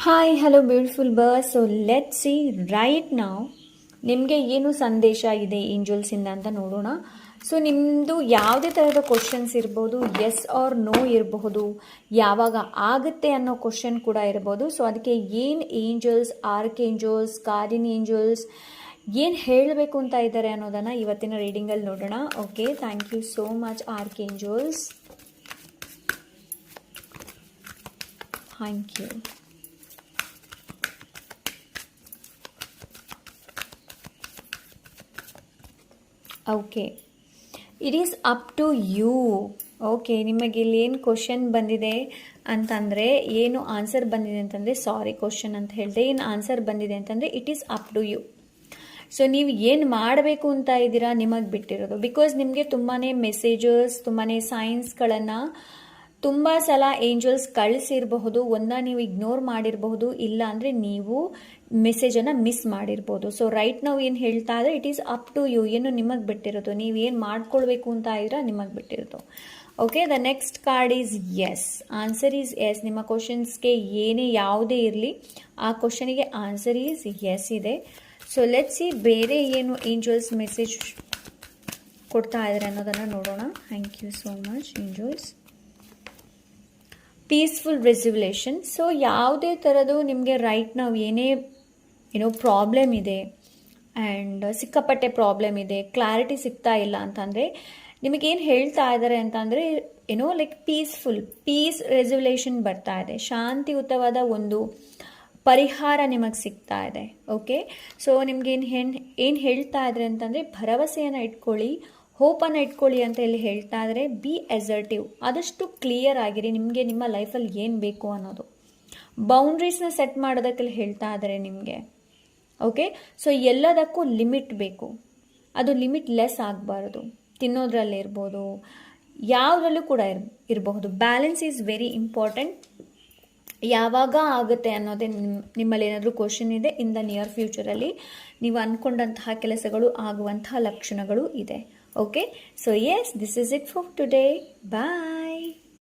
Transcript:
Hi hello beautiful birds. So let see right ನಾವು ನಿಮಗೆ ಏನು ಸಂದೇಶ ಇದೆ ಏಂಜಲ್ಸಿಂದ ಅಂತ ನೋಡೋಣ. ಸೊ ನಿಮ್ಮದು ಯಾವುದೇ ಥರದ ಕ್ವಶನ್ಸ್ ಇರ್ಬೋದು, ಎಸ್ ಆರ್ ನೋ ಇರಬಹುದು, ಯಾವಾಗ ಆಗುತ್ತೆ ಅನ್ನೋ ಕ್ವಶನ್ ಕೂಡ ಇರ್ಬೋದು. ಸೊ ಅದಕ್ಕೆ ಏನು angels, archangels, guardian angels ಏನು ಹೇಳಬೇಕು ಅಂತ ಇದ್ದಾರೆ ಅನ್ನೋದನ್ನು ಇವತ್ತಿನ ರೀಡಿಂಗಲ್ಲಿ ನೋಡೋಣ. Okay, thank you so much archangels, thank you. Okay, it is up to you. Okay, ನಿಮಗೆ ಇಲ್ಲಿ ಏನು ಕ್ವಶನ್ ಬಂದಿದೆ ಅಂತಂದರೆ, ಏನು ಆನ್ಸರ್ ಬಂದಿದೆ ಅಂತಂದರೆ, ಸಾರಿ ಕ್ವಶನ್ ಅಂತ ಹೇಳಿದೆ, ಏನು ಆನ್ಸರ್ ಬಂದಿದೆ ಅಂತಂದರೆ it is up to you. So ನೀವು ಏನು ಮಾಡಬೇಕು ಅಂತ ಇದ್ದೀರಾ ನಿಮಗೆ ಬಿಟ್ಟಿರೋದು. ಬಿಕಾಸ್ ನಿಮಗೆ ತುಂಬಾ ಮೆಸೇಜಸ್, ತುಂಬಾ ಸೈನ್ಸ್ಗಳನ್ನು ತುಂಬ ಸಲ ಏಂಜಲ್ಸ್ ಕಳಿಸಿರಬಹುದು. ನೀವು ಇಗ್ನೋರ್ ಮಾಡಿರಬಹುದು, ಇಲ್ಲ ಅಂದರೆ ನೀವು ಮೆಸೇಜನ್ನು ಮಿಸ್ ಮಾಡಿರ್ಬೋದು. ಸೊ ರೈಟ್ ನಾವು ಏನು ಹೇಳ್ತಾ ಇದ್ರೆ it is up to you, ಏನು ನಿಮಗೆ ಬಿಟ್ಟಿರೋದು, ನೀವೇನು ಮಾಡ್ಕೊಳ್ಬೇಕು ಅಂತ ಇದ್ರೆ ನಿಮಗೆ ಬಿಟ್ಟಿರೋದು. Okay, the next card is yes. Answer is yes. ನಿಮ್ಮ ಕ್ವಶನ್ಸ್ಗೆ ಏನೇ ಯಾವುದೇ ಇರಲಿ ಆ ಕ್ವಶನಿಗೆ ಆನ್ಸರ್ ಈಸ್ ಎಸ್ ಇದೆ. ಸೊ ಲೆಟ್ ಸಿ ಬೇರೆ ಏನು ಏಂಜಲ್ಸ್ ಮೆಸೇಜ್ ಕೊಡ್ತಾ ಇದ್ದಾರೆ ಅನ್ನೋದನ್ನು ನೋಡೋಣ. Thank you so much angels. Peaceful resolution. So ಯಾವುದೇ ಥರದ್ದು ನಿಮಗೆ ರೈಟ್ ನಾವು ಏನೇ ಪ್ರಾಬ್ಲಮ್ ಇದೆ ಆ್ಯಂಡ್ ಸಿಕ್ಕಾಪಟ್ಟೆ ಪ್ರಾಬ್ಲಮ್ ಇದೆ, ಕ್ಲಾರಿಟಿ ಸಿಗ್ತಾ ಇಲ್ಲ ಅಂತಂದರೆ ನಿಮಗೇನು ಹೇಳ್ತಾ ಇದ್ದಾರೆ ಅಂತಂದರೆ ಲೈಕ್ ಪೀಸ್ ರೆಸಲ್ಯೂಷನ್ ಬರ್ತಾ ಇದೆ, ಶಾಂತಿಯುತವಾದ ಒಂದು ಪರಿಹಾರ ನಿಮಗೆ ಸಿಗ್ತಾ ಇದೆ. ಓಕೆ, ಸೊ ನಿಮ್ಗೇನು ಹೇಳ್ತಾ ಇದ್ದಾರೆ ಅಂತಂದರೆ ಭರವಸೆಯನ್ನು ಇಟ್ಕೊಳ್ಳಿ, ಹೋಪನ್ನು ಇಟ್ಕೊಳ್ಳಿ ಅಂತ ಇಲ್ಲಿ ಹೇಳ್ತಾ ಇದ್ದಾರೆ. ಬಿ ಅಸರ್ಟಿವ್, ಆದಷ್ಟು ಕ್ಲಿಯರ್ ಆಗಿರಿ ನಿಮಗೆ ನಿಮ್ಮ ಲೈಫಲ್ಲಿ ಏನು ಬೇಕು ಅನ್ನೋದು. ಬೌಂಡ್ರೀಸ್ನ ಸೆಟ್ ಮಾಡೋದಕ್ಕೆ ಹೇಳ್ತಾ ಇದ್ದಾರೆ ನಿಮಗೆ. ಓಕೆ, ಸೊ ಎಲ್ಲದಕ್ಕೂ ಲಿಮಿಟ್ ಬೇಕು, ಅದು ಲಿಮಿಟ್ ಲೆಸ್ ಆಗಬಾರ್ದು. ತಿನ್ನೋದ್ರಲ್ಲಿ ಇರ್ಬೋದು, ಯಾವುದ್ರಲ್ಲೂ ಕೂಡ ಇರಬಹುದು. Balance is very important. ಯಾವಾಗ ಆಗುತ್ತೆ ಅನ್ನೋದೇ ನಿಮ್ಮಲ್ಲಿ ಏನಾದರೂ ಕ್ವಶನ್ ಇದೆ, ಇನ್ ದ ನಿಯರ್ ಫ್ಯೂಚರಲ್ಲಿ ನೀವು ಅಂದ್ಕೊಂಡಂತಹ ಕೆಲಸಗಳು ಆಗುವಂತಹ ಲಕ್ಷಣಗಳು ಇದೆ. Okay, so yes, this is it for today. Bye.